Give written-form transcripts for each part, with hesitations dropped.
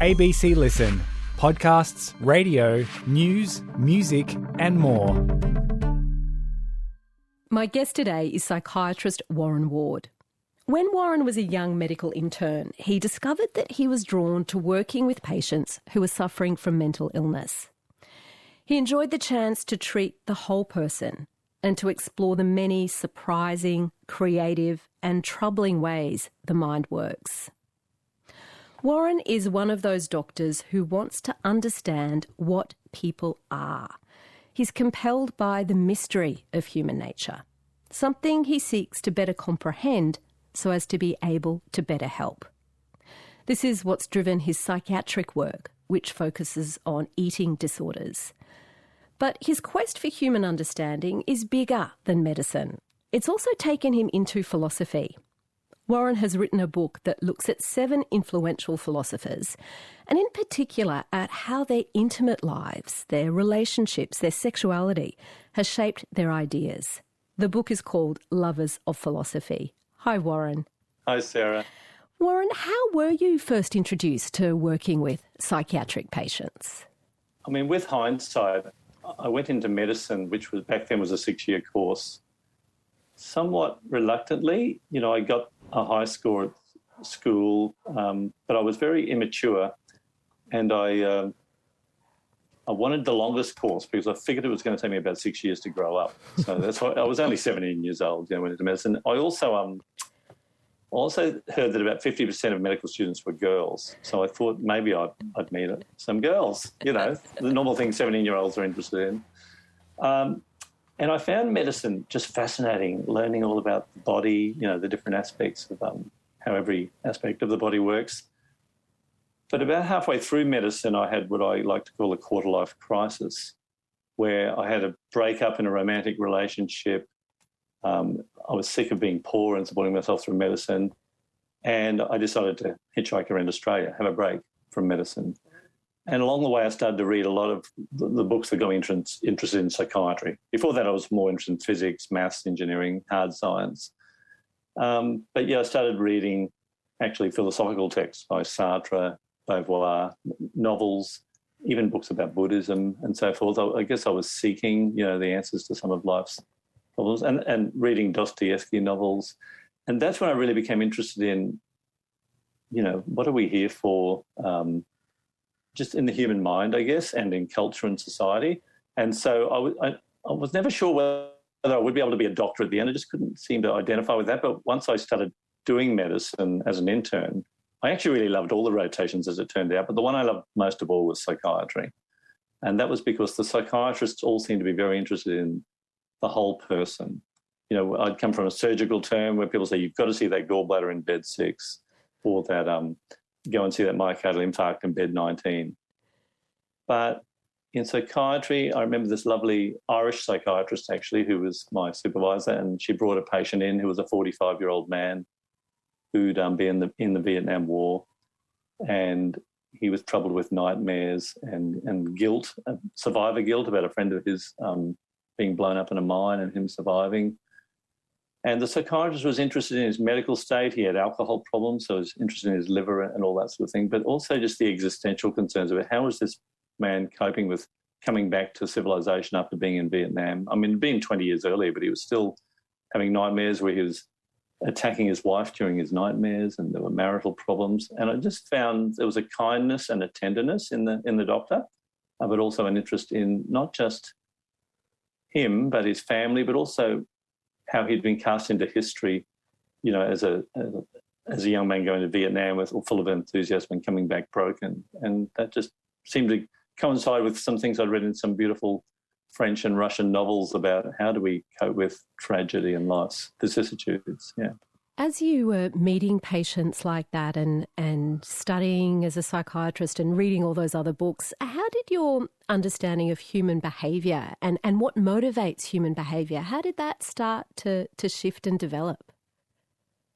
ABC Listen. Podcasts, radio, news, music and more. My guest today is psychiatrist Warren Ward. When Warren was a young medical intern, he discovered that he was drawn to working with patients who were suffering from mental illness. He enjoyed the chance to treat the whole person and to explore the many surprising, creative and troubling ways the mind works. Warren is one of those doctors who wants to understand what people are. He's compelled by the mystery of human nature, something he seeks to better comprehend so as to be able to better help. This is what's driven his psychiatric work, which focuses on eating disorders. But his quest for human understanding is bigger than medicine. It's also taken him into philosophy. Warren has written a book that looks at 7 influential philosophers, and in particular at how their intimate lives, their relationships, their sexuality has shaped their ideas. The book is called Lovers of Philosophy. Hi, Warren. Hi, Sarah. Warren, how were you first introduced to working with psychiatric patients? I mean, with hindsight, I went into medicine, which was back then was a 6-year course, somewhat reluctantly. You know, I got a high score at school, but I was very immature, and I wanted the longest course because I figured it was going to take me about 6 years to grow up. So that's why I was only 17 years old when I went into medicine. I also heard that about 50% of medical students were girls. So I thought maybe I'd meet some girls, you know, the normal thing 17-year-olds are interested in. And I found medicine just fascinating, learning all about the body, you know, the different aspects of how every aspect of the body works. But about halfway through medicine, I had what I like to call a quarter-life crisis, where I had a breakup in a romantic relationship. I was sick of being poor and supporting myself through medicine, and I decided to hitchhike around Australia, have a break from medicine. And along the way, I started to read a lot of the books that got me interested in psychiatry. Before that, I was more interested in physics, maths, engineering, hard science. But yeah, I started reading actually philosophical texts by Sartre, Beauvoir, novels, even books about Buddhism and so forth. I guess I was seeking, you know, the answers to some of life's problems and reading Dostoevsky novels. And that's when I really became interested in, you know, what are we here for? Just in the human mind, I guess, and in culture and society. And so I was never sure whether I would be able to be a doctor at the end. I just couldn't seem to identify with that. But once I started doing medicine as an intern, I actually really loved all the rotations, as it turned out. But the one I loved most of all was psychiatry. And that was because the psychiatrists all seemed to be very interested in the whole person. You know, I'd come from a surgical term where people say, you've got to see that gallbladder in bed 6, or that go and see that myocardial infarct in bed 19. But in psychiatry, I remember this lovely Irish psychiatrist, actually, who was my supervisor, and she brought a patient in who was a 45-year-old man who'd been in the Vietnam War, and he was troubled with nightmares and guilt, survivor guilt about a friend of his being blown up in a mine and him surviving. And the psychiatrist was interested in his medical state. He had alcohol problems, so he was interested in his liver and all that sort of thing, but also just the existential concerns about how was this man coping with coming back to civilization after being in Vietnam. I mean, being 20 years earlier, but he was still having nightmares where he was attacking his wife during his nightmares, and there were marital problems. And I just found there was a kindness and a tenderness in the doctor, but also an interest in not just him, but his family, but also how he'd been cast into history, you know, as a young man going to Vietnam full of enthusiasm and coming back broken. And that just seemed to coincide with some things I'd read in some beautiful French and Russian novels about how do we cope with tragedy and life's vicissitudes. Yeah. As you were meeting patients like that and studying as a psychiatrist and reading all those other books, how did your understanding of human behaviour and what motivates human behaviour, how did that start to shift and develop?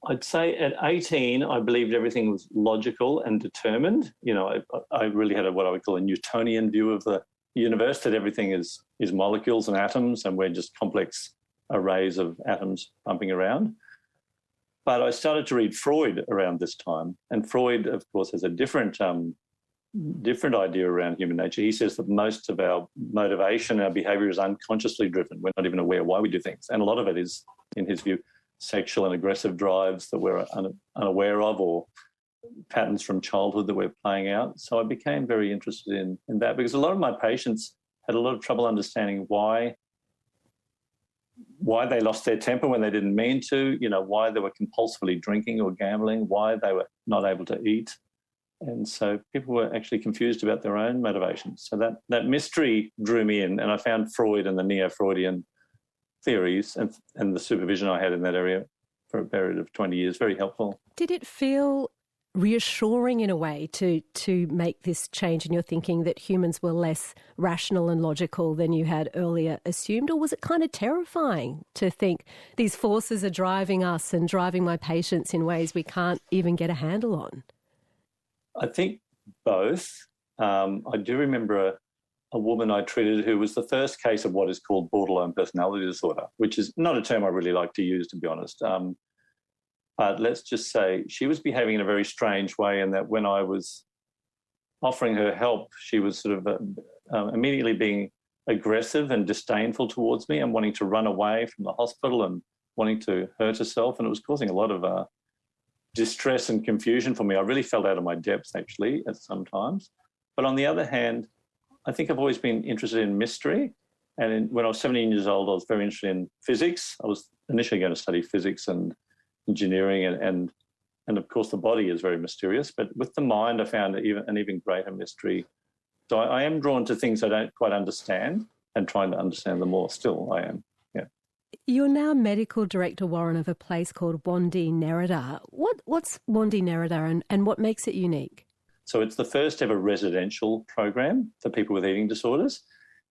I'd say at 18, I believed everything was logical and determined. You know, I really had what I would call a Newtonian view of the universe, that everything is molecules and atoms, and we're just complex arrays of atoms bumping around. But I started to read Freud around this time, and Freud, of course, has a different different idea around human nature. He says that most of our motivation, our behaviour is unconsciously driven. We're not even aware why we do things. And a lot of it is, in his view, sexual and aggressive drives that we're unaware of, or patterns from childhood that we're playing out. So I became very interested in that, because a lot of my patients had a lot of trouble understanding why they lost their temper when they didn't mean to, why they were compulsively drinking or gambling, why they were not able to eat. And so people were actually confused about their own motivations. So that mystery drew me in, and I found Freud and the neo-Freudian theories and the supervision I had in that area for a period of 20 years very helpful. Did it feel reassuring in a way to make this change in your thinking, that humans were less rational and logical than you had earlier assumed? Or was it kind of terrifying to think these forces are driving us and driving my patients in ways we can't even get a handle on? I think both. I do remember a woman I treated who was the first case of what is called borderline personality disorder, which is not a term I really like to use, to be honest. But let's just say she was behaving in a very strange way, in that when I was offering her help, she was sort of immediately being aggressive and disdainful towards me and wanting to run away from the hospital and wanting to hurt herself. And it was causing a lot of distress and confusion for me. I really felt out of my depth, actually, at some times. But on the other hand, I think I've always been interested in mystery. And when I was 17 years old, I was very interested in physics. I was initially going to study physics and engineering, and of course the body is very mysterious, but with the mind I found an even greater mystery. So I am drawn to things I don't quite understand and trying to understand them more. Still I am, yeah. You're now medical director, Warren, of a place called Wandi Narrida. What's Wandi Narrida and what makes it unique? So it's the first ever residential program for people with eating disorders.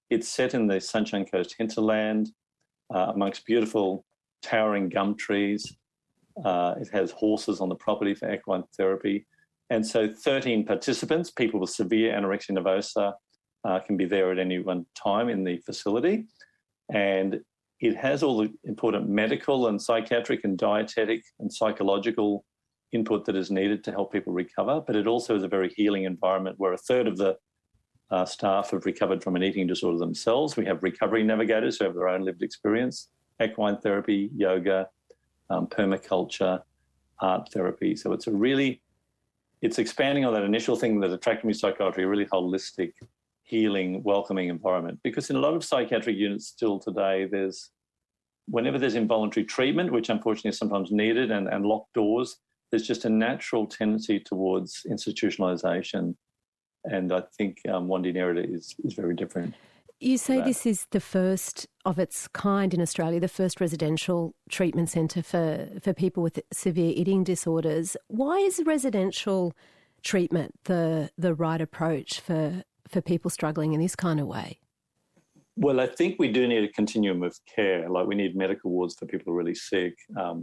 It's set in the Sunshine Coast hinterland amongst beautiful towering gum trees. It has horses on the property for equine therapy. And so 13 participants, people with severe anorexia nervosa, can be there at any one time in the facility. And it has all the important medical and psychiatric and dietetic and psychological input that is needed to help people recover. But it also is a very healing environment where a third of the staff have recovered from an eating disorder themselves. We have recovery navigators who have their own lived experience, equine therapy, yoga, permaculture, art therapy. So it's expanding on that initial thing that attracted me to psychiatry, a really holistic, healing, welcoming environment. Because in a lot of psychiatric units still today, whenever there's involuntary treatment, which unfortunately is sometimes needed, and locked doors, there's just a natural tendency towards institutionalisation. And I think Wandi Narrida is very different. You say this is the first of its kind in Australia, the first residential treatment centre for people with severe eating disorders. Why is residential treatment the right approach for people struggling in this kind of way? Well, I think we do need a continuum of care. Like we need medical wards for people who are really sick,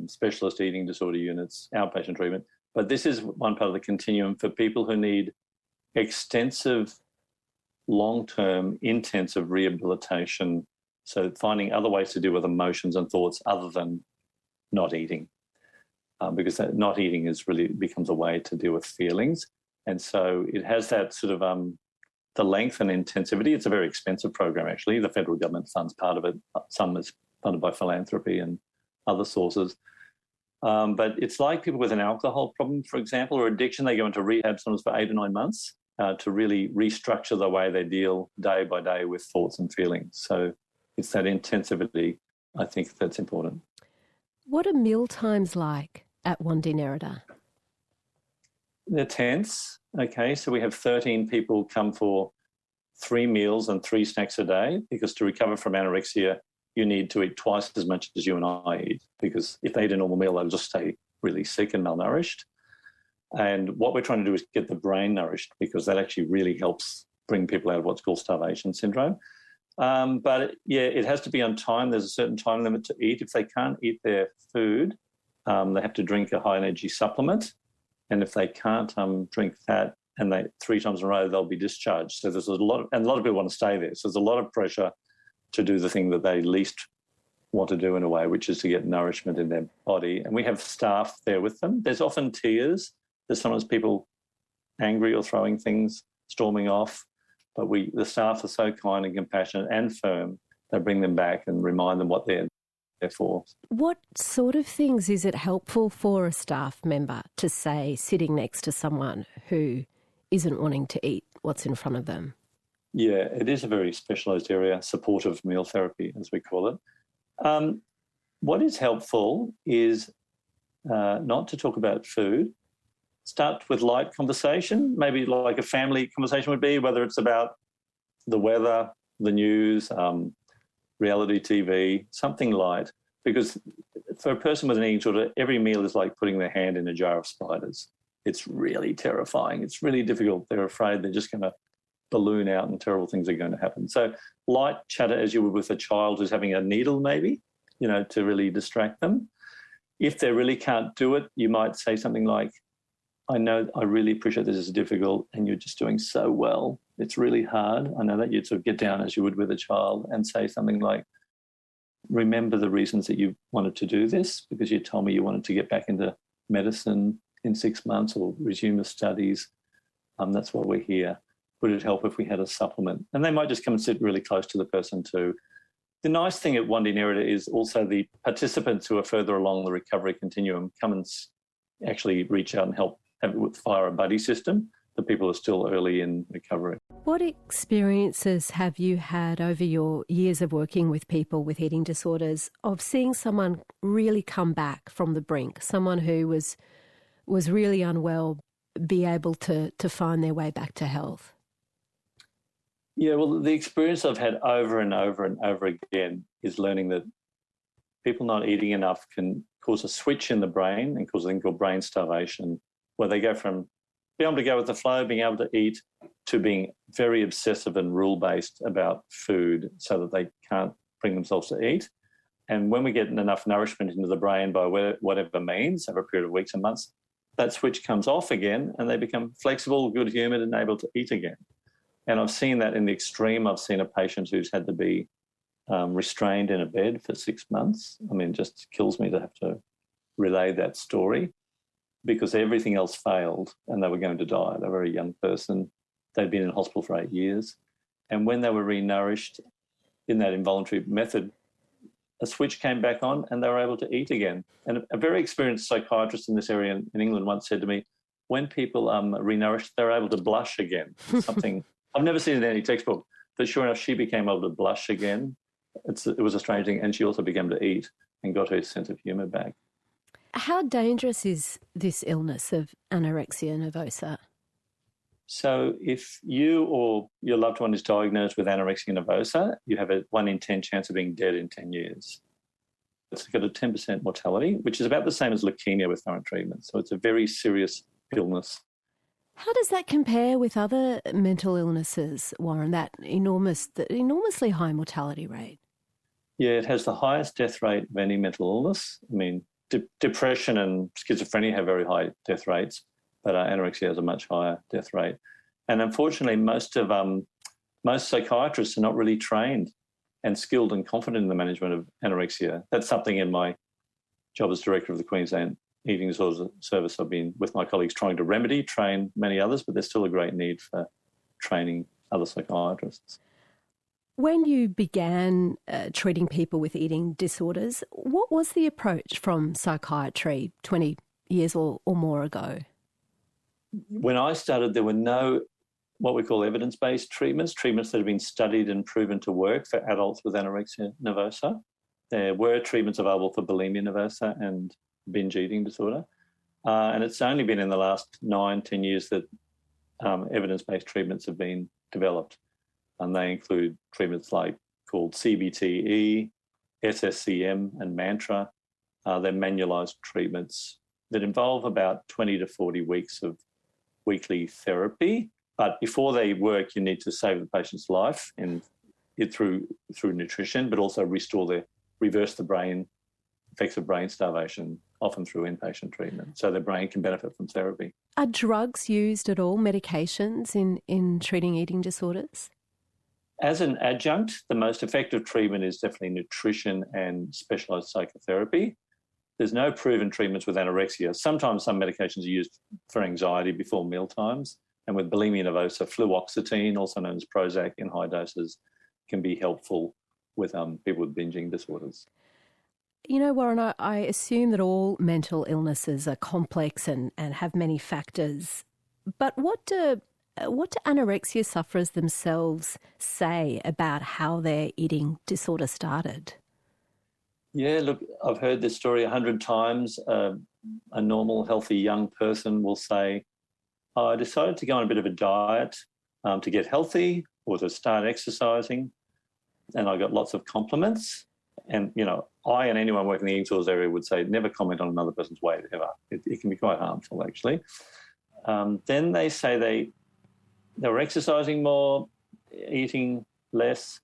specialist eating disorder units, outpatient treatment. But this is one part of the continuum for people who need extensive long-term intensive rehabilitation, so finding other ways to deal with emotions and thoughts other than not eating, because that not eating becomes a way to deal with feelings. And so it has that sort of the length and intensivity. It's a very expensive program, actually. The federal government funds part of it. Some is funded by philanthropy and other sources. But it's like people with an alcohol problem, for example, or addiction. They go into rehab sometimes for 8 or 9 months. To really restructure the way they deal day by day with thoughts and feelings. So it's that intensivity, I think, that's important. What are meal times like at Wandi Narrida? They're tense, okay. So we have 13 people come for 3 meals and 3 snacks a day, because to recover from anorexia, you need to eat twice as much as you and I eat, because if they eat a normal meal, they'll just stay really sick and malnourished. And what we're trying to do is get the brain nourished, because that actually really helps bring people out of what's called starvation syndrome. But it has to be on time. There's a certain time limit to eat. If they can't eat their food, they have to drink a high-energy supplement. And if they can't drink that, and 3 times in a row, they'll be discharged. So there's a lot of people want to stay there. So there's a lot of pressure to do the thing that they least want to do in a way, which is to get nourishment in their body. And we have staff there with them. There's often tears. There's sometimes people angry or throwing things storming off. But the staff are so kind and compassionate and firm, they bring them back and remind them what they're there for. What sort of things is it helpful for a staff member to say sitting next to someone who isn't wanting to eat what's in front of them? Yeah, it is a very specialised area, supportive meal therapy, as we call it. What is helpful is not to talk about food. Start with light conversation, maybe like a family conversation would be, whether it's about the weather, the news, reality TV, something light. Because for a person with an eating disorder, every meal is like putting their hand in a jar of spiders. It's really terrifying. It's really difficult. They're afraid they're just going to balloon out and terrible things are going to happen. So light chatter as you would with a child who's having a needle maybe, to really distract them. If they really can't do it, you might say something like, I know, I really appreciate this is difficult and you're just doing so well. It's really hard. I know that you'd sort of get down as you would with a child and say something like, remember the reasons that you wanted to do this, because you told me you wanted to get back into medicine in 6 months or resume the studies. That's why we're here. Would it help if we had a supplement? And they might just come and sit really close to the person too. The nice thing at Wandi Narrida is also the participants who are further along the recovery continuum come and actually reach out and help fire a buddy system for people who are still early in recovery. What experiences have you had over your years of working with people with eating disorders of seeing someone really come back from the brink, someone who was really unwell, be able to find their way back to health? Yeah, well, the experience I've had over and over and over again is learning that people not eating enough can cause a switch in the brain and cause a thing called brain starvation, where they go from being able to go with the flow, being able to eat, to being very obsessive and rule-based about food so that they can't bring themselves to eat. And when we get enough nourishment into the brain by whatever means over a period of weeks and months, that switch comes off again and they become flexible, good-humoured and able to eat again. And I've seen that in the extreme. I've seen a patient who's had to be restrained in a bed for 6 months. I mean, it just kills me to have to relay that story because everything else failed and they were going to die. They were a young person. They'd been in hospital for 8 years. And when they were renourished in that involuntary method, a switch came back on and they were able to eat again. And a very experienced psychiatrist in this area in England once said to me, when people renourished, they're able to blush again. Something I've never seen it in any textbook, but sure enough, she became able to blush again. It was a strange thing. And she also began to eat and got her sense of humour back. How dangerous is this illness of anorexia nervosa? So if you or your loved one is diagnosed with anorexia nervosa, you have a 1 in 10 chance of being dead in 10 years. It's got a 10% mortality, which is about the same as leukemia with current treatment. So it's a very serious illness. How does that compare with other mental illnesses, Warren, that enormously high mortality rate? Yeah, it has the highest death rate of any mental illness. I mean, depression and schizophrenia have very high death rates, but anorexia has a much higher death rate. And unfortunately, most psychiatrists are not really trained and skilled and confident in the management of anorexia. That's something in my job as director of the Queensland Eating Disorders Service I've been with my colleagues trying to train many others, but there's still a great need for training other psychiatrists. When you began treating people with eating disorders, what was the approach from psychiatry 20 years or more ago? When I started, there were no what we call evidence-based treatments that have been studied and proven to work for adults with anorexia nervosa. There were treatments available for bulimia nervosa and binge eating disorder. And it's only been in the last 9-10 years that evidence-based treatments have been developed. And they include treatments called CBTE, SSCM and Mantra. They're manualised treatments that involve about 20 to 40 weeks of weekly therapy. But before they work, you need to save the patient's life through nutrition, but also reverse the brain effects of brain starvation, often through inpatient treatment, so the brain can benefit from therapy. Are drugs used at all, medications, in treating eating disorders? As an adjunct, the most effective treatment is definitely nutrition and specialised psychotherapy. There's no proven treatments with anorexia. Sometimes some medications are used for anxiety before mealtimes, And with bulimia nervosa, fluoxetine, also known as Prozac in high doses, can be helpful with people with binging disorders. You know, Warren, I assume that all mental illnesses are complex and have many factors. But what do anorexia sufferers themselves say about how their eating disorder started? Yeah, look, I've heard this story 100 times. A normal, healthy young person will say, I decided to go on a bit of a diet to get healthy or to start exercising, and I got lots of compliments. And, you know, I and anyone working in the eating disorders area would say never comment on another person's weight ever. It can be quite harmful, actually. Then they say they were exercising more, eating less,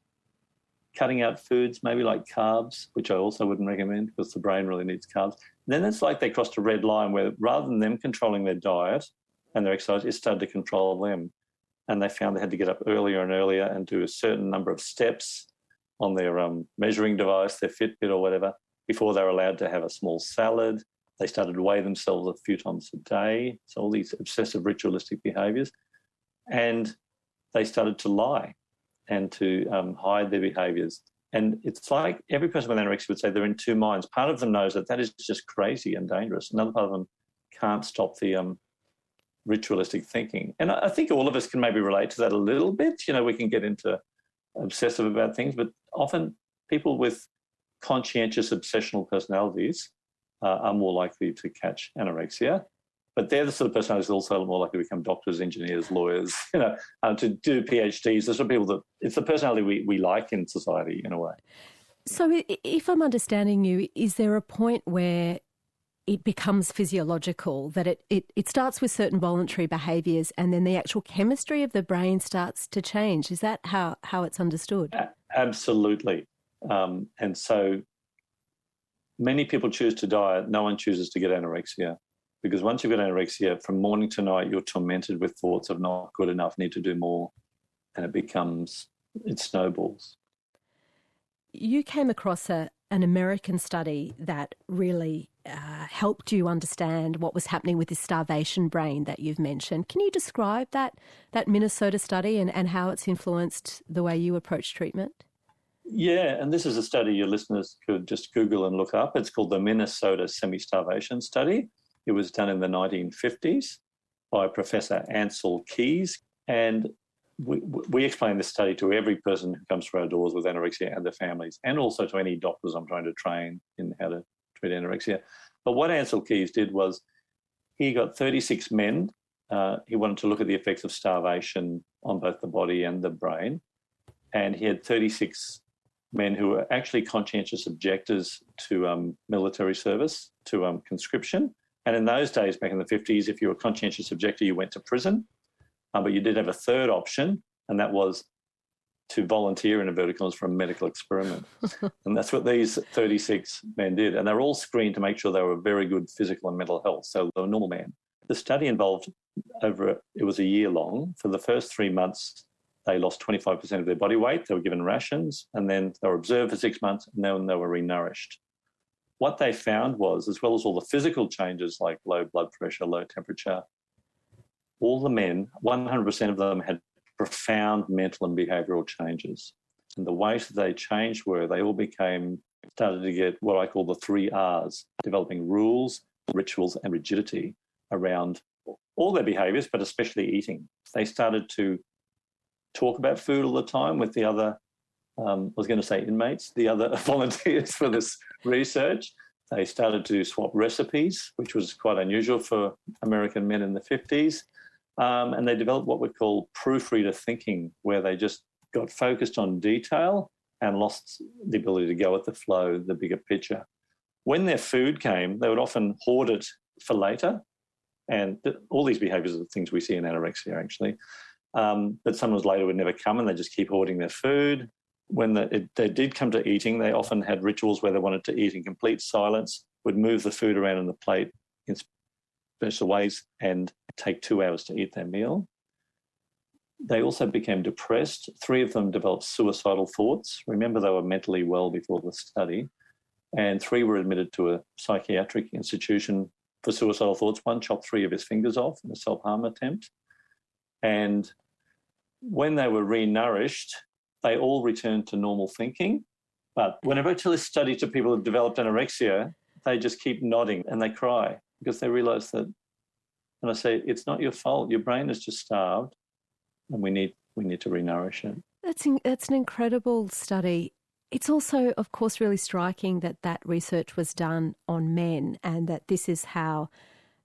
cutting out foods, maybe like carbs, which I also wouldn't recommend because the brain really needs carbs. Then it's like they crossed a red line where rather than them controlling their diet and their exercise, it started to control them. And they found they had to get up earlier and earlier and do a certain number of steps on their measuring device, their Fitbit or whatever, before they were allowed to have a small salad. They started to weigh themselves a few times a day. So all these obsessive ritualistic behaviours. And they started to lie and to hide their behaviours. And it's like every person with anorexia would say they're in two minds. Part of them knows that is just crazy and dangerous. Another part of them can't stop the ritualistic thinking. And I think all of us can maybe relate to that a little bit. You know, we can get into obsessive about things, but often people with conscientious obsessional personalities are more likely to catch anorexia. But they're the sort of personalities also more likely to become doctors, engineers, lawyers, you know, to do PhDs. The sort of people that it's the personality we like in society in a way. So if I'm understanding you, is there a point where it becomes physiological, that it starts with certain voluntary behaviours and then the actual chemistry of the brain starts to change? Is that how it's understood? Absolutely. And so many people choose to diet. No one chooses to get anorexia. Because once you've got anorexia, from morning to night, you're tormented with thoughts of not good enough, need to do more, and it snowballs. You came across an American study that really helped you understand what was happening with this starvation brain that you've mentioned. Can you describe that Minnesota study and how it's influenced the way you approach treatment? Yeah, and this is a study your listeners could just Google and look up. It's called the Minnesota SemiStarvation Study. It was done in the 1950s by Professor Ansel Keys, and we explain this study to every person who comes through our doors with anorexia and their families, and also to any doctors I'm trying to train in how to treat anorexia. But what Ansel Keys did was he got 36 men. He wanted to look at the effects of starvation on both the body and the brain, and he had 36 men who were actually conscientious objectors to military service, to conscription. And in those days, back in the 50s, if you were a conscientious objector, you went to prison. But you did have a third option, and that was to volunteer in inverted commas for a medical experiment. And that's what these 36 men did. And they were all screened to make sure they were very good physical and mental health. So they were normal men. The study involved it was a year long. For the first 3 months, they lost 25% of their body weight. They were given rations, and then they were observed for 6 months, and then they were renourished. What they found was, as well as all the physical changes like low blood pressure, low temperature, all the men, 100% of them had profound mental and behavioural changes. And the ways that they changed were they all started to get what I call the 3 Rs, developing rules, rituals and rigidity around all their behaviours, but especially eating. They started to talk about food all the time with the other inmates, the other volunteers for this research. They started to swap recipes, which was quite unusual for American men in the 50s. And they developed what we call proofreader thinking, where they just got focused on detail and lost the ability to go with the flow, the bigger picture. When their food came, they would often hoard it for later. And all these behaviours are things we see in anorexia, actually. But sometimes later would never come, and they just keep hoarding their food. When they did come to eating, they often had rituals where they wanted to eat in complete silence, would move the food around on the plate in special ways and take 2 hours to eat their meal. They also became depressed. 3 of them developed suicidal thoughts. Remember, they were mentally well before the study. And 3 were admitted to a psychiatric institution for suicidal thoughts. 1 chopped 3 of his fingers off in a self-harm attempt. And when they were renourished, they all returned to normal thinking. But whenever I tell this study to people who've developed anorexia, they just keep nodding and they cry because they realise that, and I say, it's not your fault. Your brain is just starved and we need to renourish it. That's an incredible study. It's also, of course, really striking that research was done on men and that this is how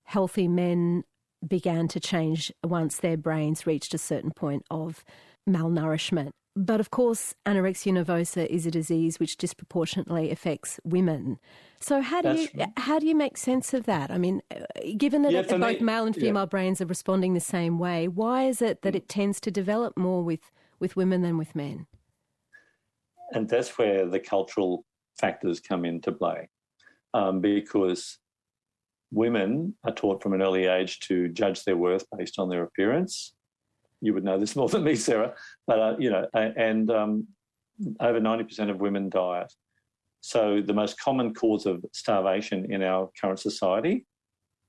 healthy men began to change once their brains reached a certain point of malnourishment. But of course, anorexia nervosa is a disease which disproportionately affects women. So how do you make sense of that? I mean, given that both male and female brains are responding the same way, why is it that it tends to develop more with women than with men? And that's where the cultural factors come into play, because women are taught from an early age to judge their worth based on their appearance. You would know this more than me, Sarah, but over 90% of women diet. So the most common cause of starvation in our current society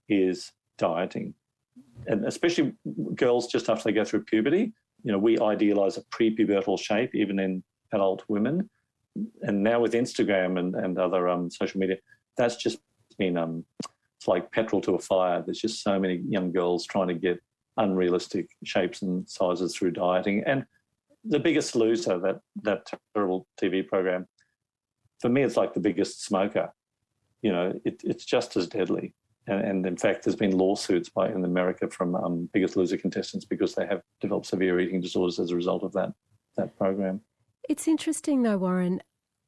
is dieting, and especially girls just after they go through puberty. We idealise a pre-pubertal shape even in adult women, and now with Instagram and other social media, that's just been it's like petrol to a fire. There's just so many young girls trying to get unrealistic shapes and sizes through dieting. And the biggest loser, that terrible TV program, for me, it's like the biggest smoker. It's just as deadly. And in fact, there's been lawsuits in America from Biggest Loser contestants because they have developed severe eating disorders as a result of that program. It's interesting though, Warren,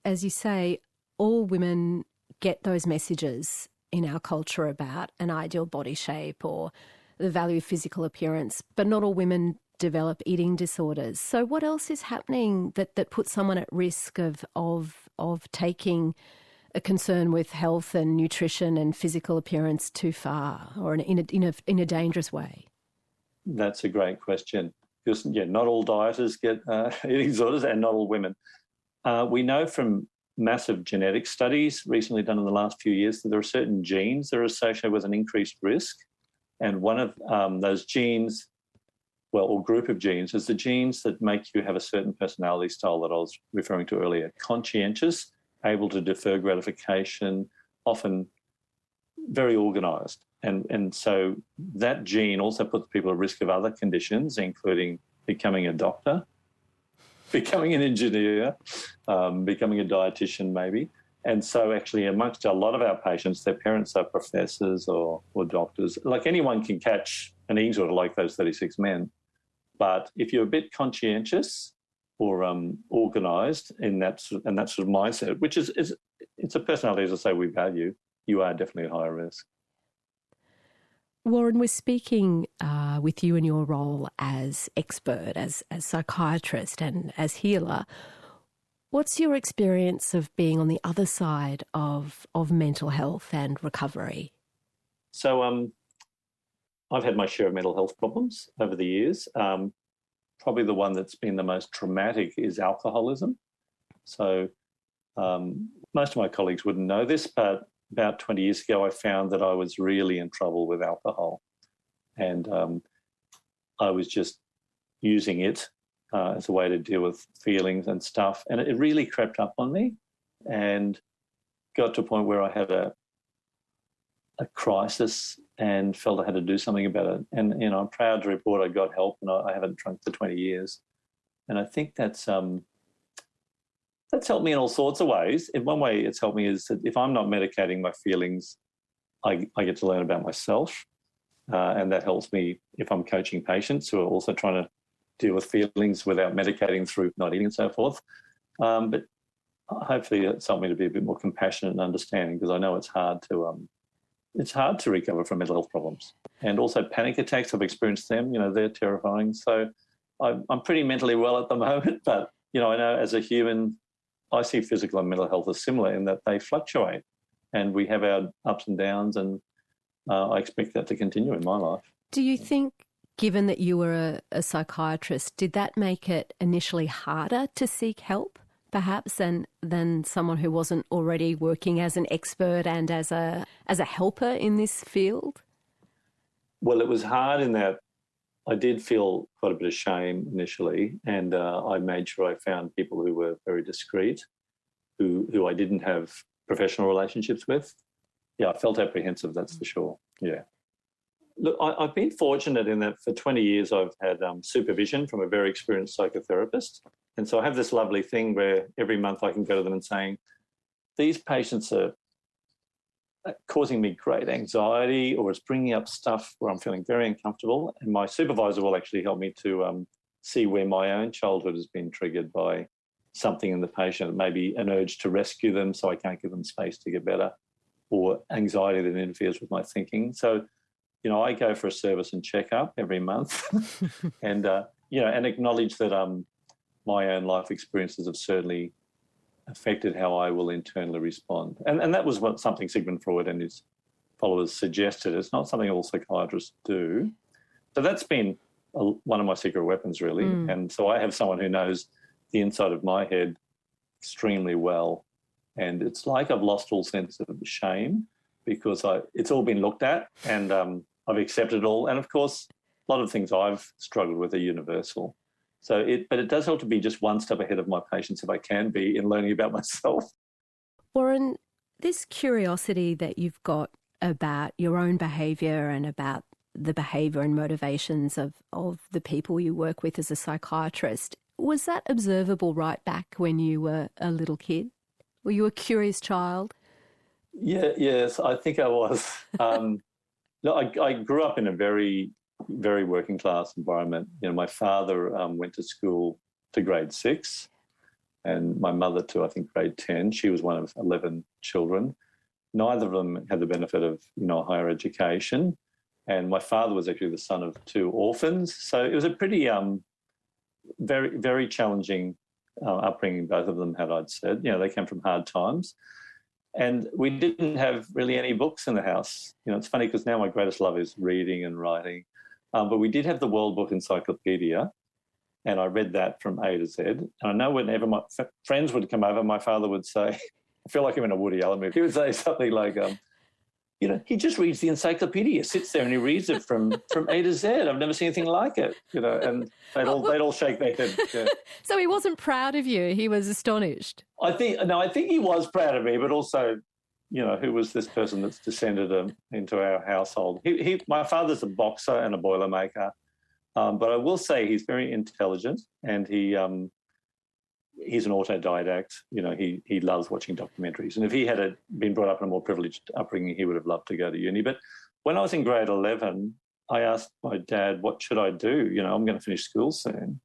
as you say, all women get those messages in our culture about an ideal body shape or the value of physical appearance, but not all women develop eating disorders. So what else is happening that puts someone at risk of taking a concern with health and nutrition and physical appearance too far or in a dangerous way? That's a great question because, not all dieters get eating disorders and not all women. We know from massive genetic studies recently done in the last few years that there are certain genes that are associated with an increased risk. And one of those genes, or group of genes, is the genes that make you have a certain personality style that I was referring to earlier. Conscientious, able to defer gratification, often very organised. And so that gene also puts people at risk of other conditions, including becoming a doctor, becoming an engineer, becoming a dietitian maybe. And so actually amongst a lot of our patients, their parents are professors or doctors. Like anyone can catch an eating disorder like those 36 men. But if you're a bit conscientious or organised in that sort of mindset, which is it's a personality, as I say, we value, you are definitely at higher risk. Warren, we're speaking with you in your role as expert, as psychiatrist and as healer. What's your experience of being on the other side of mental health and recovery? So I've had my share of mental health problems over the years. Probably the one that's been the most traumatic is alcoholism. So most of my colleagues wouldn't know this, but about 20 years ago I found that I was really in trouble with alcohol. And I was just using it as a way to deal with feelings and stuff. And it really crept up on me and got to a point where I had a crisis and felt I had to do something about it. And, I'm proud to report I got help and I haven't drunk for 20 years. And I think that's helped me in all sorts of ways. In one way it's helped me is that if I'm not medicating my feelings, I get to learn about myself. And that helps me if I'm coaching patients who are also trying to deal with feelings without medicating through not eating and so forth. But hopefully it's helped me to be a bit more compassionate and understanding because I know it's hard to recover from mental health problems. And also panic attacks, I've experienced them, they're terrifying. So I'm pretty mentally well at the moment, but, I know as a human, I see physical and mental health as similar in that they fluctuate and we have our ups and downs and I expect that to continue in my life. Do you think, given that you were a psychiatrist, did that make it initially harder to seek help, perhaps, than someone who wasn't already working as an expert and as a helper in this field? Well, it was hard in that I did feel quite a bit of shame initially, and I made sure I found people who were very discreet, who I didn't have professional relationships with. Yeah, I felt apprehensive, that's for sure. Yeah. Look, I've been fortunate in that for 20 years I've had supervision from a very experienced psychotherapist. And so I have this lovely thing where every month I can go to them and saying, these patients are causing me great anxiety, or it's bringing up stuff where I'm feeling very uncomfortable. And my supervisor will actually help me to see where my own childhood has been triggered by something in the patient, maybe an urge to rescue them so I can't give them space to get better, or anxiety that interferes with my thinking. So, you know, I go for a service and check up every month and, you know, and acknowledge that my own life experiences have certainly affected how I will internally respond. And that was something Sigmund Freud and his followers suggested. It's not something all psychiatrists do. So that's been one of my secret weapons, really. And so I have someone who knows the inside of my head extremely well. And it's like I've lost all sense of shame because it's all been looked at and I've accepted it all. And, of course, a lot of things I've struggled with are universal. But it does help to be just one step ahead of my patients if I can be in learning about myself. Warren, this curiosity that you've got about your own behaviour and about the behaviour and motivations of the people you work with as a psychiatrist, was that observable right back when you were a little kid? Were you a curious child? Yes, I think I was. No, I grew up in a very, very working class environment. You know, my father went to school to grade 6 and my mother to, I think, grade 10. She was one of 11 children. Neither of them had the benefit of, you know, higher education. And my father was actually the son of 2 orphans. So it was a pretty very, very challenging upbringing, both of them had, I'd said. You know, they came from hard times. And we didn't have really any books in the house. You know, it's funny because now my greatest love is reading and writing. But we did have the World Book Encyclopedia, and I read that from A to Z. And I know whenever my friends would come over, my father would say, I feel like I'm in a Woody Allen movie. He would say something like, you know, he just reads the encyclopedia, sits there and he reads it from A to Z. I've never seen anything like it, you know, and they'd all shake their head. Yeah. So he wasn't proud of you. He was astonished. I think he was proud of me, but also, you know, who was this person that's descended into our household? My father's a boxer and a Boilermaker, but I will say he's very intelligent and he's an autodidact. You know, he loves watching documentaries. And if he had been brought up in a more privileged upbringing, he would have loved to go to uni. But when I was in grade 11, I asked my dad, what should I do? You know, I'm going to finish school soon.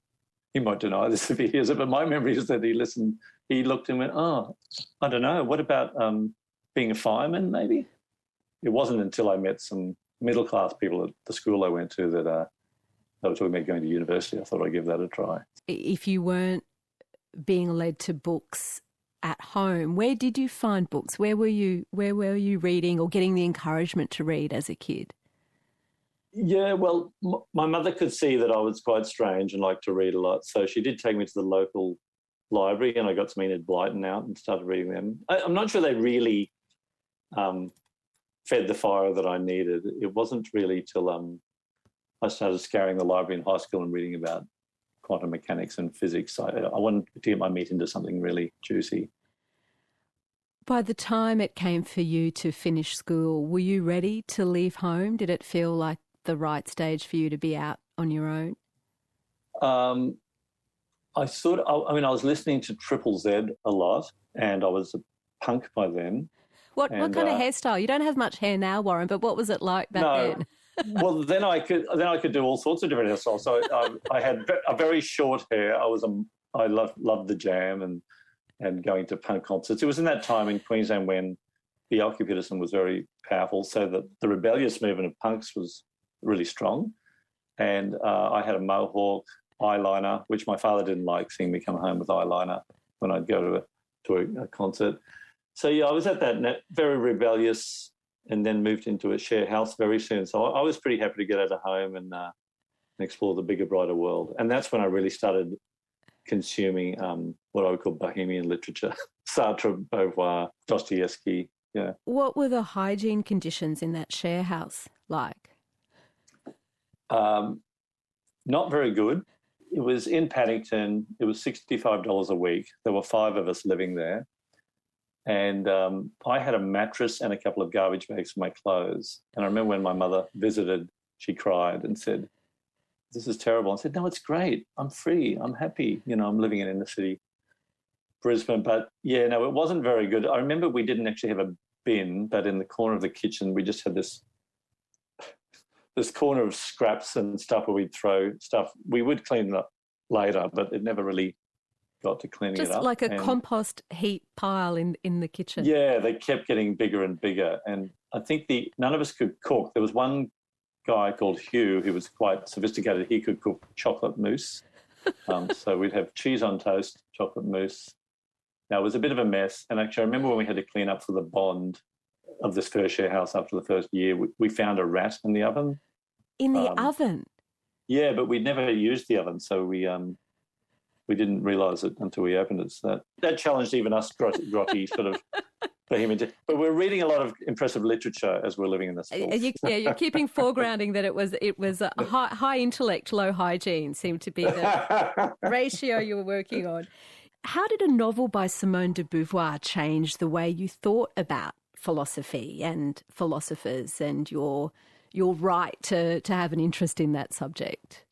He might deny this if he hears it, but my memory is that he listened. He looked and went, oh, I don't know. What about being a fireman maybe? It wasn't until I met some middle-class people at the school I went to that they were talking about going to university. I thought I'd give that a try. If you weren't being led to books at home, where did you find books? Where were you reading or getting the encouragement to read as a kid? Yeah, well, my mother could see that I was quite strange and liked to read a lot, so she did take me to the local library and I got some Enid Blyton out and started reading them. I'm not sure they really fed the fire that I needed. It wasn't really till I started scouring the library in high school and reading about quantum mechanics and physics. I wanted to get my meat into something really juicy. By the time it came for you to finish school, were you ready to leave home? Did it feel like the right stage for you to be out on your own? I was listening to Triple Z a lot and I was a punk by then. What kind of hairstyle? You don't have much hair now, Warren, but what was it like back then? Well, then I could do all sorts of different hairstyles. So I had a very short hair. I loved the Jam and going to punk concerts. It was in that time in Queensland when the occupism was very powerful, so that the rebellious movement of punks was really strong. And I had a mohawk, eyeliner, which my father didn't like, seeing me come home with eyeliner when I'd go to a concert. So, yeah, I was at that very rebellious and then moved into a share house very soon. So I was pretty happy to get out of home and explore the bigger, brighter world. And that's when I really started consuming what I would call bohemian literature, Sartre, Beauvoir, Dostoevsky, yeah. What were the hygiene conditions in that share house like? not very good. It was in Paddington. It was $65 a week. There were 5 of us living there. And I had a mattress and a couple of garbage bags for my clothes. And I remember when my mother visited, she cried and said, "This is terrible." I said, "No, it's great. I'm free. I'm happy. I'm living in inner city Brisbane." But, yeah, no, it wasn't very good. I remember we didn't actually have a bin, but in the corner of the kitchen we just had this corner of scraps and stuff where we'd throw stuff. We would clean it up later, but it never really got to cleaning it up. Just like a compost heap pile in the kitchen. Yeah, they kept getting bigger and bigger. And I think none of us could cook. There was one guy called Hugh who was quite sophisticated. He could cook chocolate mousse. So we'd have cheese on toast, chocolate mousse. Now, it was a bit of a mess. And actually, I remember when we had to clean up for the bond of this first share house after the first year, we found a rat in the oven. In the oven? Yeah, but we'd never used the oven, so we didn't realise it until we opened it. So that challenged even us grotty sort of vehement. But we're reading a lot of impressive literature as we're living in this school. You're keeping foregrounding that it was a high intellect, low hygiene seemed to be the ratio you were working on. How did a novel by Simone de Beauvoir change the way you thought about philosophy and philosophers and your right to have an interest in that subject?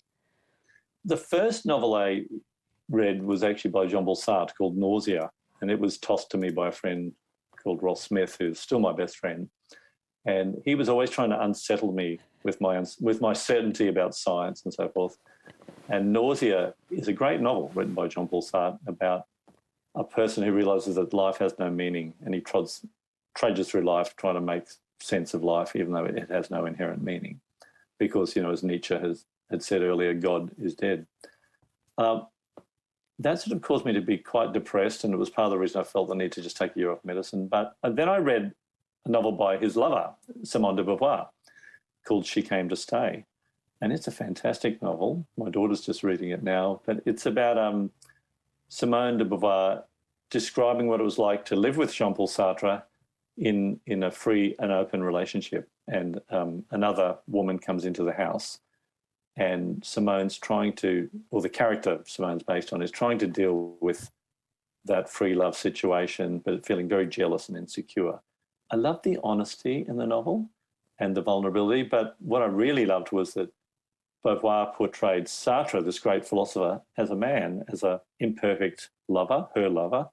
The first novel I read was actually by Jean-Paul Sartre called Nausea, and it was tossed to me by a friend called Ross Smith, who's still my best friend. And he was always trying to unsettle me with my certainty about science and so forth. And Nausea is a great novel written by Jean-Paul Sartre about a person who realises that life has no meaning, and he trudges through life trying to make sense of life, even though it has no inherent meaning. Because, as Nietzsche had said earlier, God is dead. That sort of caused me to be quite depressed, and it was part of the reason I felt the need to just take a year off medicine. But then I read a novel by his lover, Simone de Beauvoir, called She Came to Stay. And it's a fantastic novel. My daughter's just reading it now. But it's about Simone de Beauvoir describing what it was like to live with Jean-Paul Sartre in a free and open relationship. And another woman comes into the house, and Simone's the character Simone's based on is trying to deal with that free love situation, but feeling very jealous and insecure. I loved the honesty in the novel and the vulnerability, but what I really loved was that Beauvoir portrayed Sartre, this great philosopher, as a man, as an imperfect lover, her lover,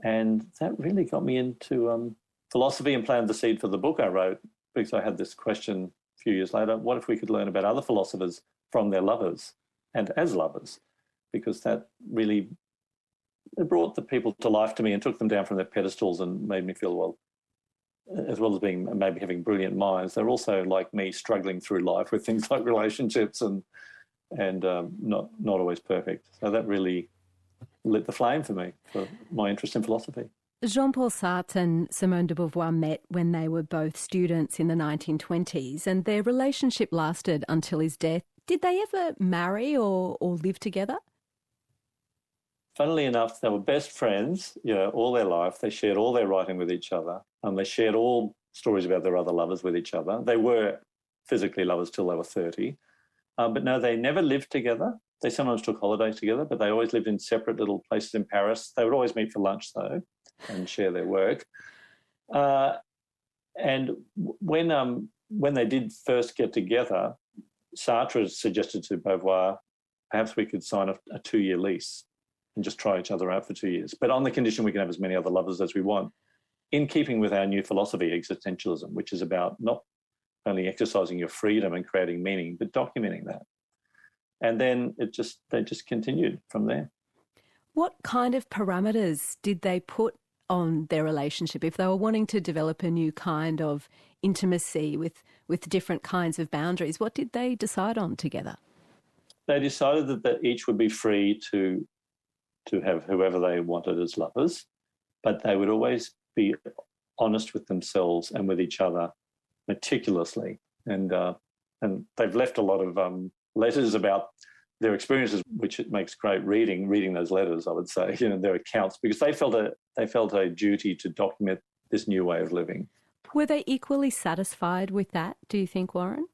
and that really got me into philosophy and planted the seed for the book I wrote, because I had this question a few years later: what if we could learn about other philosophers from their lovers and as lovers? Because that really brought the people to life to me and took them down from their pedestals and made me feel, well, as well as being maybe having brilliant minds, they're also like me, struggling through life with things like relationships and not always perfect. So that really lit the flame for me, for my interest in philosophy. Jean-Paul Sartre and Simone de Beauvoir met when they were both students in the 1920s, and their relationship lasted until his death. Did they ever marry or live together? Funnily enough, they were best friends, all their life. They shared all their writing with each other. They shared all stories about their other lovers with each other. They were physically lovers till they were 30. But no, they never lived together. They sometimes took holidays together, but they always lived in separate little places in Paris. They would always meet for lunch, though, and share their work. And when they did first get together, Sartre suggested to Beauvoir, perhaps we could sign a 2-year lease and just try each other out for 2 years, but on the condition we can have as many other lovers as we want, in keeping with our new philosophy, existentialism, which is about not only exercising your freedom and creating meaning, but documenting that. And then they just continued from there. What kind of parameters did they put on their relationship if they were wanting to develop a new kind of intimacy with different kinds of boundaries? What did they decide on together? They decided that each would be free to have whoever they wanted as lovers, but they would always be honest with themselves and with each other meticulously. And they've left a lot of letters about their experiences, which it makes great reading those letters, I would say, their accounts, because they felt a duty to document this new way of living. Were they equally satisfied with that, do you think, Warren?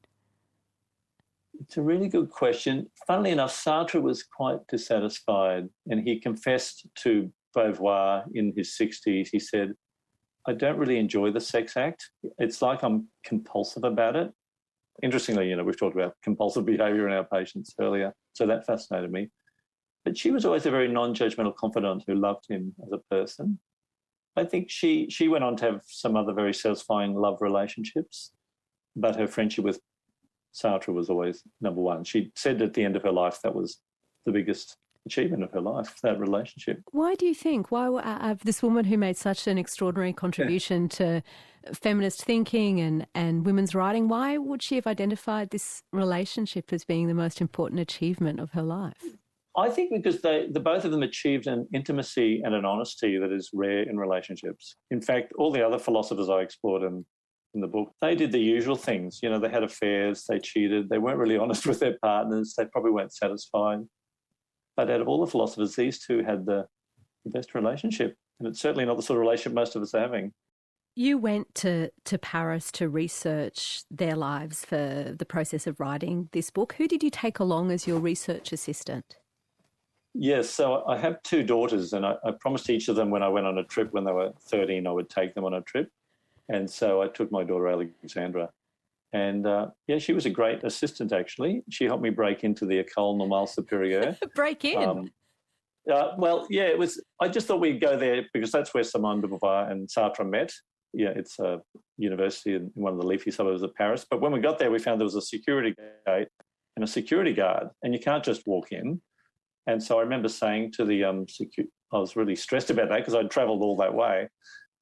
It's a really good question. Funnily enough, Sartre was quite dissatisfied, and he confessed to Beauvoir in his 60s. He said, I don't really enjoy the sex act. It's like I'm compulsive about it. Interestingly, we've talked about compulsive behaviour in our patients earlier, so that fascinated me. But she was always a very non-judgmental confidant who loved him as a person. I think she went on to have some other very satisfying love relationships, but her friendship with Sartre was always number one. She said at the end of her life that was the biggest achievement of her life, that relationship. Why do you think? Why this woman who made such an extraordinary contribution to feminist thinking and women's writing, why would she have identified this relationship as being the most important achievement of her life? I think because the both of them achieved an intimacy and an honesty that is rare in relationships. In fact, all the other philosophers I explored in the book, they did the usual things. They had affairs, they cheated, they weren't really honest with their partners, they probably weren't satisfied. But out of all the philosophers, these two had the best relationship. And it's certainly not the sort of relationship most of us are having. You went to Paris to research their lives for the process of writing this book. Who did you take along as your research assistant? Yes, so I have two daughters, and I promised each of them when I went on a trip when they were 13 I would take them on a trip. And so I took my daughter Alexandra. And, she was a great assistant, actually. She helped me break into the École Normale Supérieure. Break in? It was. I just thought we'd go there because that's where Simone de Beauvoir and Sartre met. Yeah, it's a university in one of the leafy suburbs of Paris. But when we got there, we found there was a security gate and a security guard, and you can't just walk in. And so I remember saying to the I was really stressed about that because I'd travelled all that way,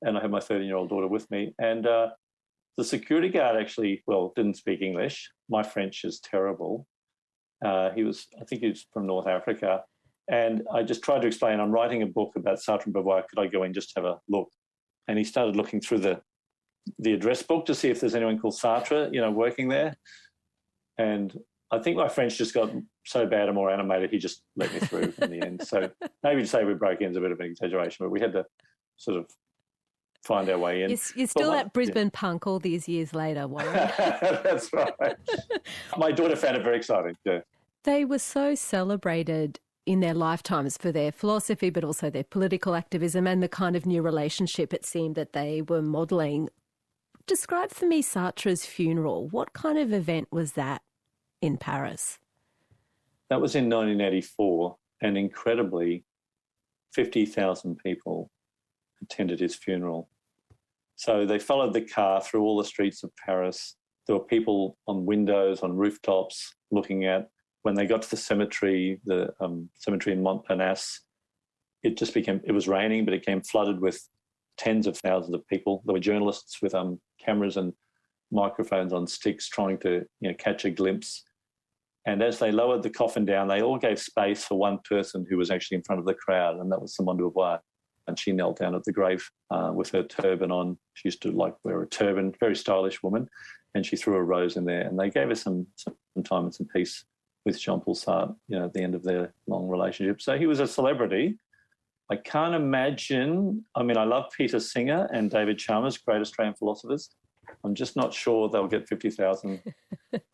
and I had my 13-year-old daughter with me. And the security guard actually, didn't speak English. My French is terrible. I think he was from North Africa. And I just tried to explain, I'm writing a book about Sartre and Beauvoir. Could I go in just have a look? And he started looking through the address book to see if there's anyone called Sartre, working there. And I think my French just got so bad and more animated, he just let me through in the end. So maybe to say we broke in is a bit of an exaggeration, but we had to sort of find our way in. You're still at Brisbane punk all these years later, Warren. That's right. My daughter found it very exciting, yeah. They were so celebrated in their lifetimes for their philosophy, but also their political activism and the kind of new relationship it seemed that they were modelling. Describe for me Sartre's funeral. What kind of event was that in Paris? That was in 1984, and incredibly, 50,000 people attended his funeral. So they followed the car through all the streets of Paris. There were people on windows, on rooftops, looking at. When they got to the cemetery in Montparnasse, it was raining, but it came flooded with tens of thousands of people. There were journalists with cameras and microphones on sticks trying to catch a glimpse. And as they lowered the coffin down, they all gave space for one person who was actually in front of the crowd, and that was Simone de Beauvoir. And she knelt down at the grave with her turban on. She used to wear a turban, very stylish woman, and she threw a rose in there. And they gave her some time and some peace with Jean-Paul Sartre, at the end of their long relationship. So he was a celebrity. I can't imagine. I love Peter Singer and David Chalmers, great Australian philosophers. I'm just not sure they'll get 50,000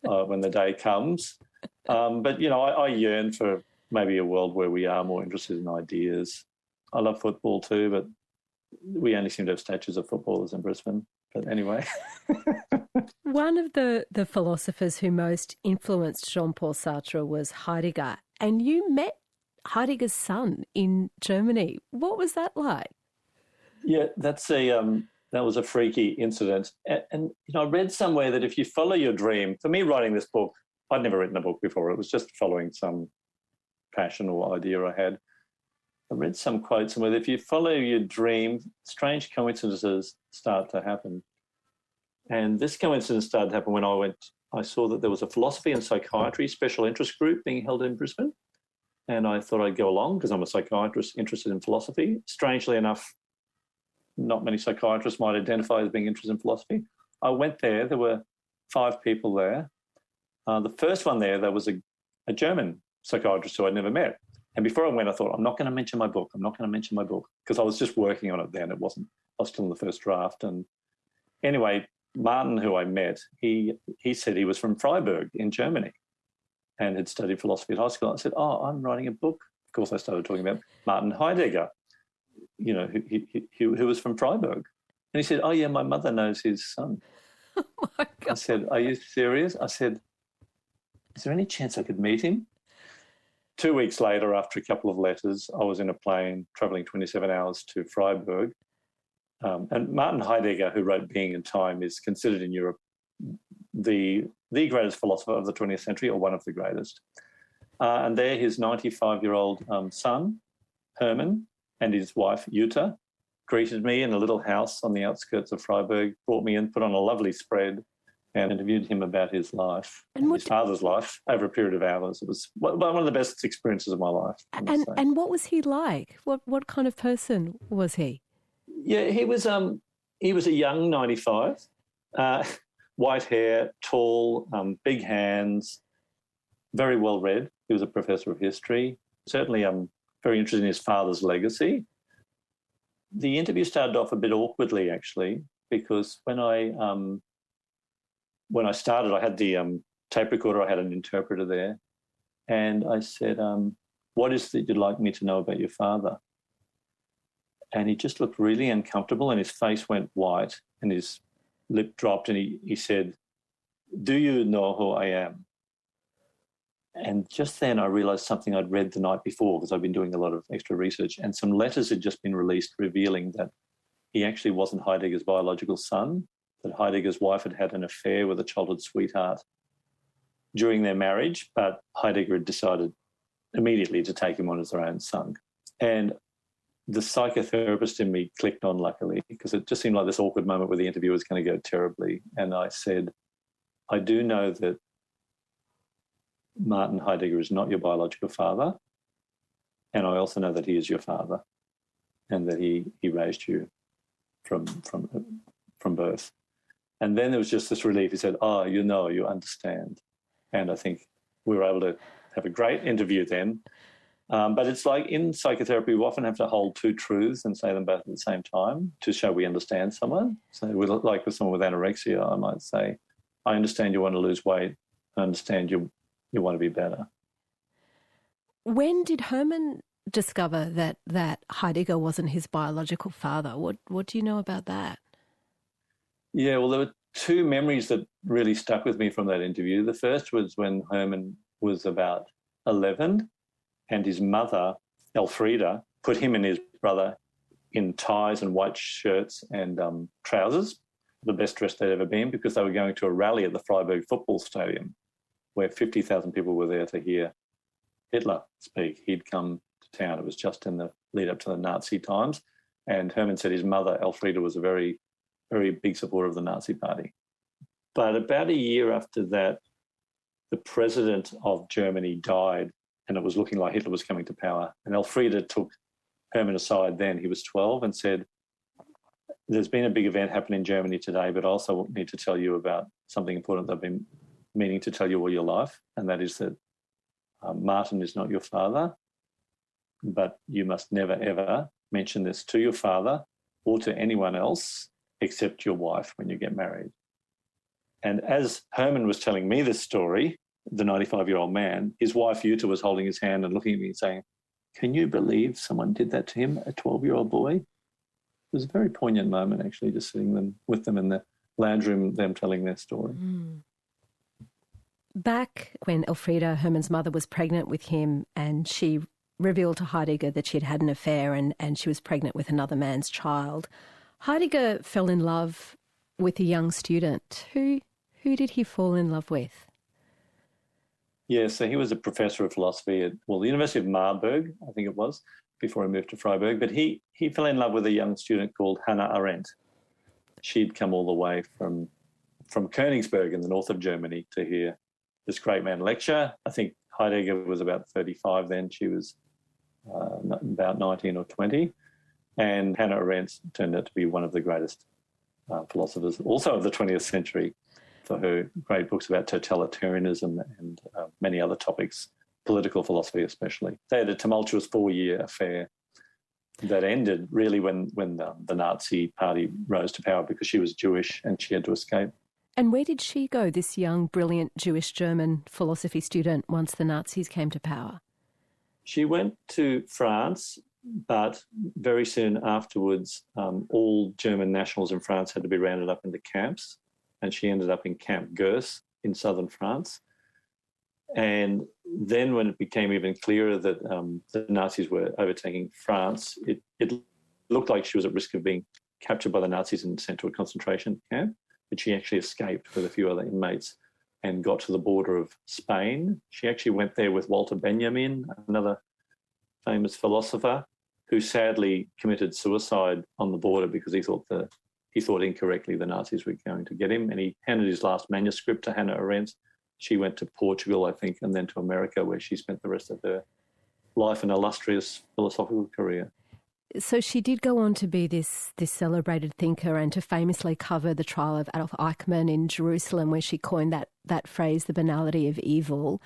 when the day comes. But I yearn for maybe a world where we are more interested in ideas. I love football too, but we only seem to have statues of footballers in Brisbane. But anyway. One of the philosophers who most influenced Jean-Paul Sartre was Heidegger, and you met Heidegger's son in Germany. What was that like? Yeah, that was a freaky incident. And I read somewhere that if you follow your dream, for me writing this book, I'd never written a book before. It was just following some passion or idea I had. I read some quote somewhere that if you follow your dream, strange coincidences start to happen. And this coincidence started to happen when I saw that there was a philosophy and psychiatry special interest group being held in Brisbane. And I thought I'd go along because I'm a psychiatrist interested in philosophy. Strangely enough, not many psychiatrists might identify as being interested in philosophy. I went there. There were 5 people there. The first one there was a German psychiatrist who I'd never met. And before I went, I thought, I'm not going to mention my book. I'm not going to mention my book because I was just working on it then. I was still in the first draft. And anyway, Martin, who I met, he said he was from Freiburg in Germany. and had studied philosophy at high school. I said, oh, I'm writing a book. Of course, I started talking about Martin Haidigga, you know, who was from Freiburg. And he said, oh, yeah, my mother knows his son. Oh, my God. I said, are you serious? I said, is there any chance I could meet him? 2 weeks later, after a couple of letters, I was in a plane travelling 27 hours to Freiburg. And Martin Haidigga, who wrote Being and Time, is considered in Europe the greatest philosopher of the 20th century, or one of the greatest. And there his 95-year-old son, Herman, and his wife, Jutta, greeted me in a little house on the outskirts of Freiburg, brought me in, put on a lovely spread, and interviewed him about his life and his father's life over a period of hours. It was one of the best experiences of my life. And what was he like? What kind of person was he? Yeah, he was a young 95, white hair, tall, big hands, very well read. He was a professor of history. Certainly very interested in his father's legacy. The interview started off a bit awkwardly, actually, because when I started, I had the tape recorder, I had an interpreter there, and I said, what is it you'd like me to know about your father? And he just looked really uncomfortable and his face went white and his lip dropped and he said, do you know who I am? And just then I realised something I'd read the night before, because I'd been doing a lot of extra research, and some letters had just been released revealing that he actually wasn't Heidegger's biological son, that Heidegger's wife had had an affair with a childhood sweetheart during their marriage, but Heidegger had decided immediately to take him on as their own son. And the psychotherapist in me clicked on, luckily, because it just seemed like this awkward moment where the interview was going to go terribly. And I said, I do know that Martin Haidigga is not your biological father, and I also know that he is your father and that he raised you from birth. And then there was just this relief. He said, oh, you understand. And I think we were able to have a great interview then. But it's like in psychotherapy, we often have to hold two truths and say them both at the same time to show we understand someone. So like with someone with anorexia, I might say, I understand you want to lose weight. I understand you want to be better. When did Herman discover that Heidegger wasn't his biological father? What do you know about that? Yeah, well, there were two memories that really stuck with me from that interview. The first was when Herman was about 11 and his mother, Elfriede, put him and his brother in ties and white shirts and trousers, the best dressed they'd ever been, because they were going to a rally at the Freiburg football stadium where 50,000 people were there to hear Hitler speak. He'd come to town. It was just in the lead up to the Nazi times. And Herman said his mother, Elfriede, was a very, very big supporter of the Nazi party. But about a year after that, the president of Germany died and it was looking like Hitler was coming to power. And Elfriede took Herman aside then, he was 12, and said, there's been a big event happening in Germany today, but I also need to tell you about something important that I've been meaning to tell you all your life, and that is that Martin is not your father, but you must never, ever mention this to your father or to anyone else except your wife when you get married. And as Herman was telling me this story, the 95-year-old man, his wife Jutta was holding his hand and looking at me and saying, can you believe someone did that to him, a 12-year-old boy? It was a very poignant moment, actually, just sitting with them in the lounge room, them telling their story. Mm. Back when Elfriede, Herman's mother, was pregnant with him and she revealed to Heidegger that she'd had an affair and she was pregnant with another man's child, Heidegger fell in love with a young student. Who did he fall in love with? Yeah, so he was a professor of philosophy at, the University of Marburg, I think it was, before he moved to Freiburg. But he fell in love with a young student called Hannah Arent. She'd come all the way from Königsberg in the north of Germany to hear this great man lecture. I think Heidegger was about 35 then. She was about 19 or 20. And Hannah Arendt turned out to be one of the greatest philosophers also of the 20th century for her great books about totalitarianism and many other topics, political philosophy especially. They had a tumultuous 4-year affair that ended really when the Nazi party rose to power because she was Jewish and she had to escape. And where did she go, this young, brilliant Jewish-German philosophy student, once the Nazis came to power? She went to France, but very soon afterwards, all German nationals in France had to be rounded up into camps, and she ended up in Camp Gurs in southern France. And then when it became even clearer that the Nazis were overtaking France, it looked like she was at risk of being captured by the Nazis and sent to a concentration camp. But she actually escaped with a few other inmates and got to the border of Spain. She actually went there with Walter Benjamin, another famous philosopher, who sadly committed suicide on the border because he thought incorrectly the Nazis were going to get him, and he handed his last manuscript to Hannah Arendt. She went to Portugal, I think, and then to America, where she spent the rest of her life, an illustrious philosophical career. So she did go on to be this celebrated thinker and to famously cover the trial of Adolf Eichmann in Jerusalem, where she coined that phrase, the banality of evil.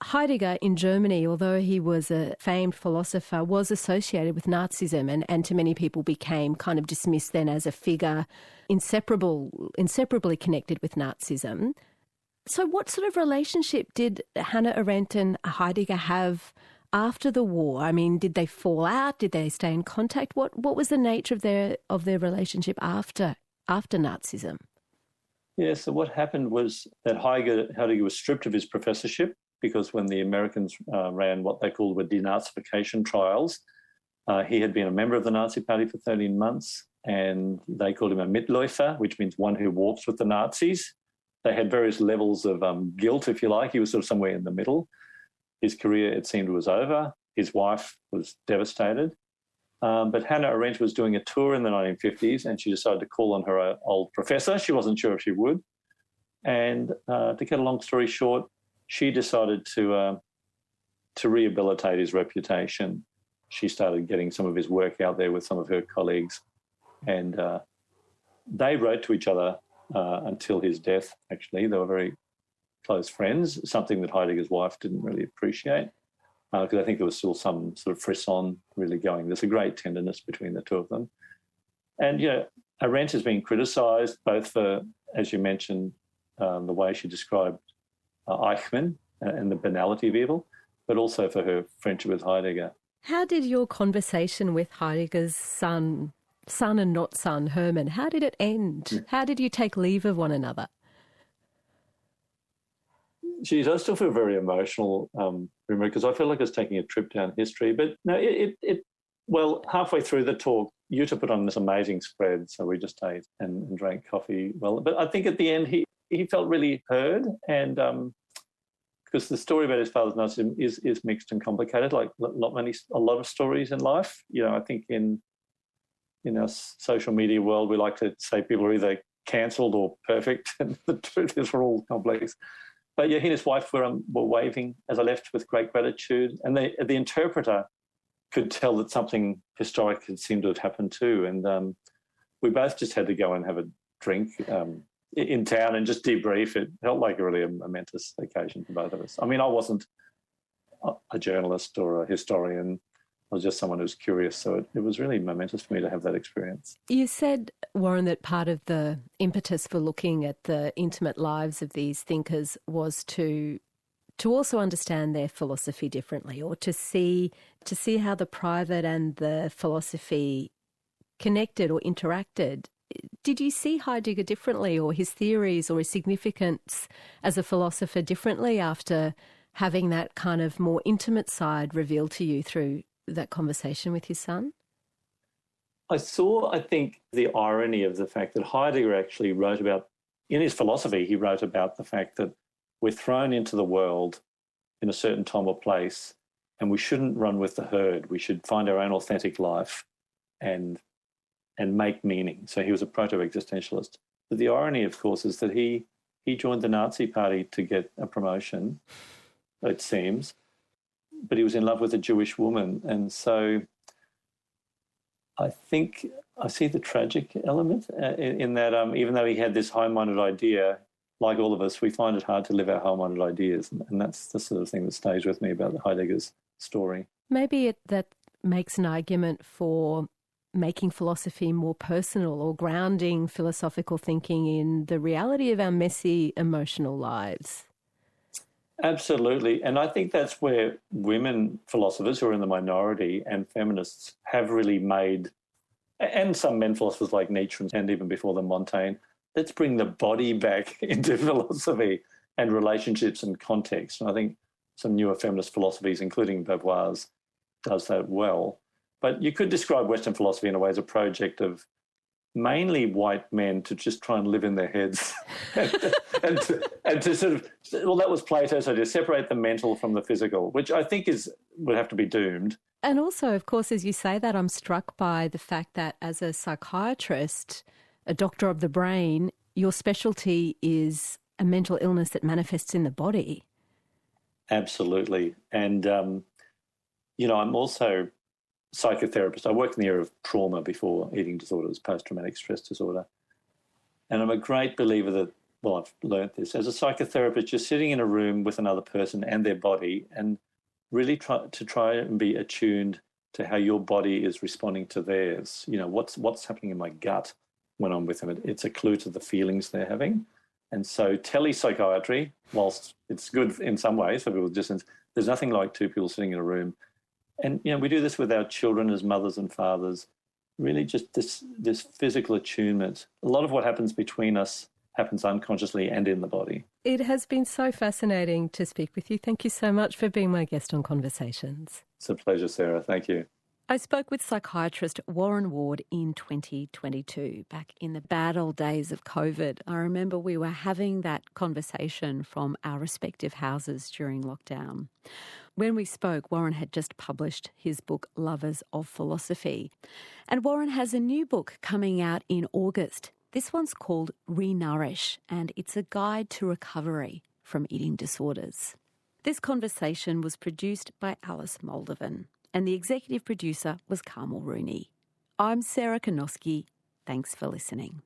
Heidegger in Germany, although he was a famed philosopher, was associated with Nazism and to many people became kind of dismissed then as a figure inseparably connected with Nazism. So what sort of relationship did Hannah Arendt and Heidegger have after the war? I mean, did they fall out? Did they stay in contact? What was the nature of their relationship after Nazism? Yeah, so what happened was that Heidegger was stripped of his professorship because when the Americans ran what they called were denazification trials, he had been a member of the Nazi Party for 13 months, and they called him a Mitläufer, which means one who walks with the Nazis. They had various levels of guilt, if you like. He was sort of somewhere in the middle. His career, it seemed, was over. His wife was devastated. But Hannah Arendt was doing a tour in the 1950s, and she decided to call on her old professor. She wasn't sure if she would. And to get a long story short, she decided to rehabilitate his reputation. She started getting some of his work out there with some of her colleagues, and they wrote to each other until his death, actually. They were very close friends, something that Heidegger's wife didn't really appreciate, because I think there was still some sort of frisson really going. There's a great tenderness between the two of them. And, Arendt has been criticised both for, as you mentioned, the way she described Eichmann and the banality of evil, but also for her friendship with Heidegger. How did your conversation with Heidegger's son and not son, Herman, how did it end? How did you take leave of one another? Geez, I still feel very emotional, because I feel like I was taking a trip down history. But no, halfway through the talk, Jutta put on this amazing spread, so we just ate and drank coffee. But I think at the end he felt really heard, and because the story about his father's Nazism is mixed and complicated, like a lot of stories in life. I think in our social media world, we like to say people are either cancelled or perfect, and the truth is we're all complex. But yeah, he and his wife were waving as I left with great gratitude, and the interpreter could tell that something historic had seemed to have happened too, and we both just had to go and have a drink in town and just debrief. It felt like really a momentous occasion for both of us. I mean, I wasn't a journalist or a historian. I was just someone who was curious, so it was really momentous for me to have that experience. You said, Warren, that part of the impetus for looking at the intimate lives of these thinkers was to also understand their philosophy differently, or to see how the private and the philosophy connected or interacted. Did you see Heidegger differently, or his theories or his significance as a philosopher differently after having that kind of more intimate side revealed to you through that conversation with his son? I think, the irony of the fact that Heidegger actually wrote about, in his philosophy, he wrote about the fact that we're thrown into the world in a certain time or place, and we shouldn't run with the herd. We should find our own authentic life and make meaning. So he was a proto-existentialist. But the irony, of course, is that he joined the Nazi Party to get a promotion, it seems, but he was in love with a Jewish woman. And so I think I see the tragic element in that even though he had this high-minded idea, like all of us, we find it hard to live our high-minded ideas. And that's the sort of thing that stays with me about Heidegger's story. Maybe that makes an argument for making philosophy more personal or grounding philosophical thinking in the reality of our messy emotional lives. Absolutely. And I think that's where women philosophers who are in the minority and feminists have really made, and some men philosophers like Nietzsche and even before them Montaigne, let's bring the body back into philosophy and relationships and context. And I think some newer feminist philosophies, including Beauvoir's, does that well. But you could describe Western philosophy in a way as a project of mainly white men to just try and live in their heads and to sort of, well, that was Plato's idea, separate the mental from the physical, which I think would have to be doomed. And also, of course, as you say that, I'm struck by the fact that as a psychiatrist, a doctor of the brain, your specialty is a mental illness that manifests in the body. Absolutely. And, I'm also psychotherapist. I worked in the area of trauma before eating disorders, post-traumatic stress disorder. And I'm a great believer that, well, I've learnt this, as a psychotherapist, you're sitting in a room with another person and their body and really try and be attuned to how your body is responding to theirs. You know, what's happening in my gut when I'm with them. It's a clue to the feelings they're having. And so telepsychiatry, whilst it's good in some ways for people with distance, there's nothing like two people sitting in a room. And, we do this with our children as mothers and fathers, really just this physical attunement. A lot of what happens between us happens unconsciously and in the body. It has been so fascinating to speak with you. Thank you so much for being my guest on Conversations. It's a pleasure, Sarah. Thank you. I spoke with psychiatrist Warren Ward in 2022, back in the bad old days of COVID. I remember we were having that conversation from our respective houses during lockdown. When we spoke, Warren had just published his book, Lovers of Philosophy. And Warren has a new book coming out in August. This one's called Re-Nourish, and it's a guide to recovery from eating disorders. This conversation was produced by Alice Moldovan, and the executive producer was Carmel Rooney. I'm Sarah Konoski. Thanks for listening.